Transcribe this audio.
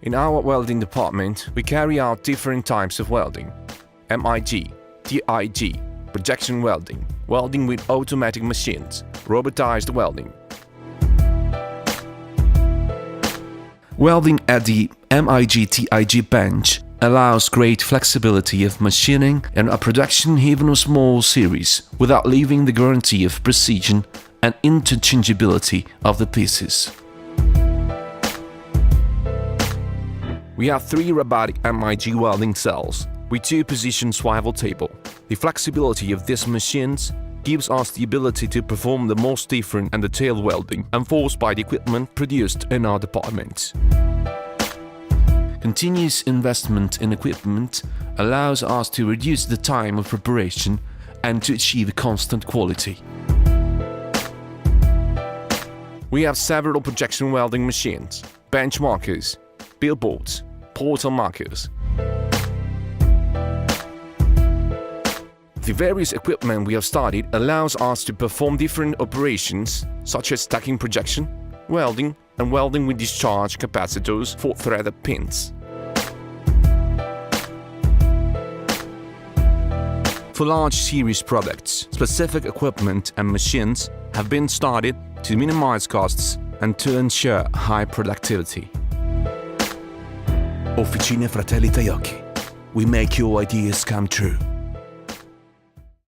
In our welding department, we carry out different types of welding: MIG, TIG, projection welding, welding with automatic machines, robotized welding. Welding at the MIG-TIG bench allows great flexibility of machining and a production even of small series without leaving the guarantee of precision and interchangeability of the pieces. We have 3 robotic MIG welding cells with 2-position swivel table. The flexibility of these machines gives us the ability to perform the most different and detailed welding enforced by the equipment produced in our department. Continuous investment in equipment allows us to reduce the time of preparation and to achieve constant quality. We have several projection welding machines, bench markers, billboards, portal markers. The various equipment we have studied allows us to perform different operations such as stacking projection, welding, and welding with discharge capacitors for threaded pins. For large series products, specific equipment and machines have been studied to minimize costs and to ensure high productivity. Officine Fratelli Taiocchi. We make your ideas come true.